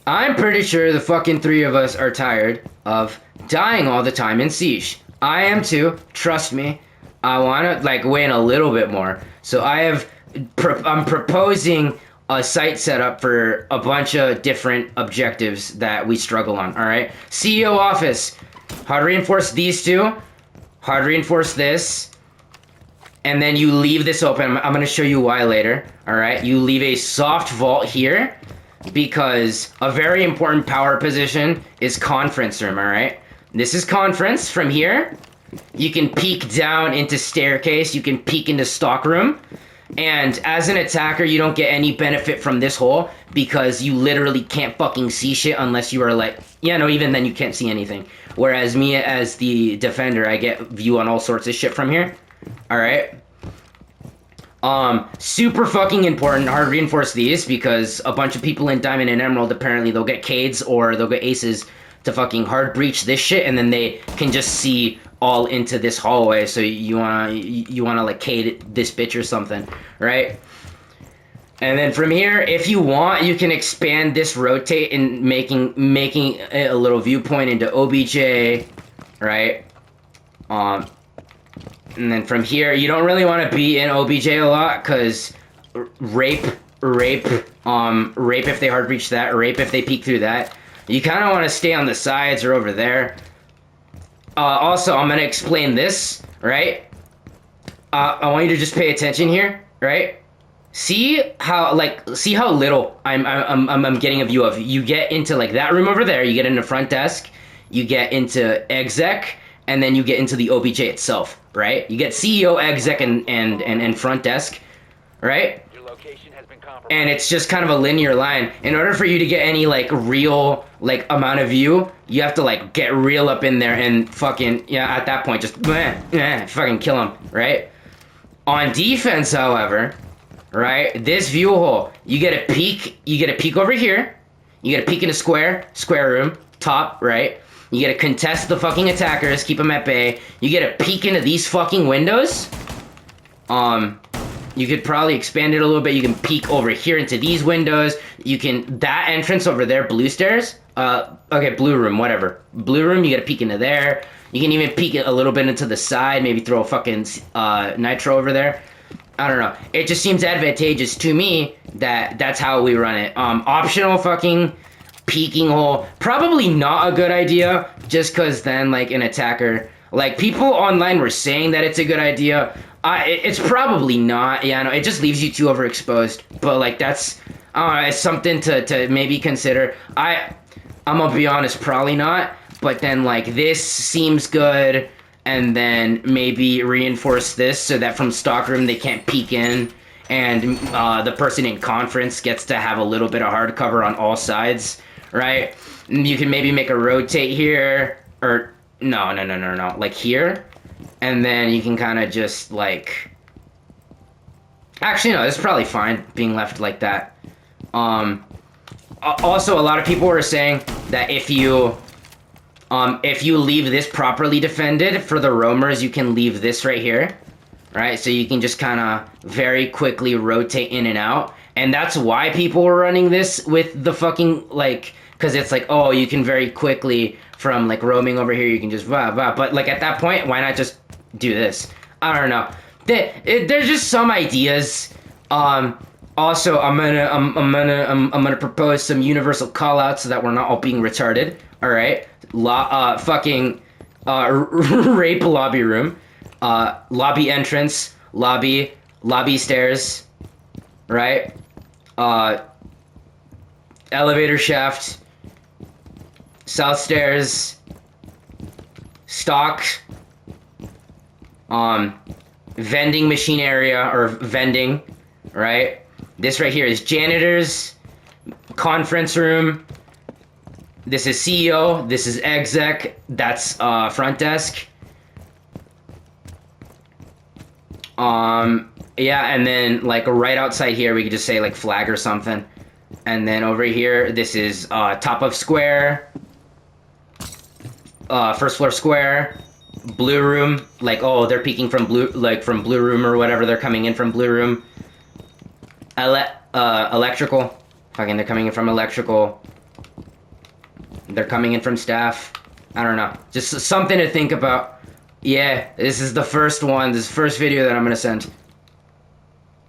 I'm pretty sure the fucking three of us are tired of dying all the time in Siege. I am too. Trust me. I want to like win a little bit more. So I'm proposing a site setup for a bunch of different objectives that we struggle on. All right. CEO office. Hard reinforce these two. Hard reinforce this. And then you leave this open. I'm going to show you why later. All right. You leave a soft vault here because a very important power position is conference room. All right. This is conference from here. You can peek down into staircase. You can peek into stockroom. And as an attacker, you don't get any benefit from this hole because you literally can't fucking see shit unless you are like, yeah, no, even then you can't see anything. Whereas me as the defender, I get view on all sorts of shit from here. All right. Super fucking important. Hard reinforce these because a bunch of people in Diamond and Emerald, apparently they'll get Cades or they'll get Aces to fucking hard breach this shit, and then they can just see all into this hallway. So you wanna like Cade this bitch or something, right? And then from here, if you want, you can expand this rotate and making it a little viewpoint into OBJ, right? And then from here, you don't really want to be in OBJ a lot because rape if they hard breach that, rape if they peek through that. You kind of want to stay on the sides or over there. Also, I'm going to explain this, right? I want you to just pay attention here, right? See how little I'm getting a view of. You get into like that room over there, you get into front desk, you get into exec, and then you get into the OBJ itself, right? You get CEO, exec, and front desk, right? And it's just kind of a linear line. In order for you to get any like real like amount of view, you have to like get real up in there and fucking at that point just fucking kill them, right? On defense, however, right, this view hole, you get a peek over here, you get a peek in a square room, top, right? You get to contest the fucking attackers, keep them at bay. You get a peek into these fucking windows. You could probably expand it a little bit. You can peek over here into these windows. You can, that entrance over there, blue stairs. Okay, blue room, whatever. Blue room, you get a peek into there. You can even peek a little bit into the side, maybe throw a fucking nitro over there. I don't know. It just seems advantageous to me that that's how we run it. Optional fucking peeking hole, probably not a good idea, just because then like an attacker, like people online were saying that it's a good idea. It's probably not. Yeah, no, it just leaves you too overexposed. But like that's, it's something to maybe consider. I'm gonna be honest, probably not. But then like this seems good, and then maybe reinforce this so that from stockroom they can't peek in, and the person in conference gets to have a little bit of hard cover on all sides, right? You can maybe make a rotate here, or no, like here. And then you can kind of just, like... Actually, no, it's probably fine being left like that. Also, a lot of people were saying that if you leave this properly defended, for the roamers, you can leave this right here. Right? So you can just kind of very quickly rotate in and out. And that's why people were running this with the fucking, like... Because it's like, oh, you can very quickly, from, like, roaming over here, you can just... But, like, at that point, why not just... do this? I don't know. There's just some ideas. Also, I'm gonna propose some universal callouts so that we're not all being retarded. All right. Rape lobby room, lobby entrance, lobby stairs, right? Elevator shaft, south stairs, stock. Vending machine area, or vending, right? This right here is janitors, conference room. This is CEO, this is exec, that's front desk. Yeah, and then like right outside here, we could just say like flag or something. And then over here, this is top of square, first floor square. Blue room, like, oh, they're peeking from blue room or whatever, they're coming in from blue room. Electrical, fucking, they're coming in from electrical. They're coming in from staff. I don't know. Just something to think about. Yeah, this is the first one. This first video that I'm gonna send.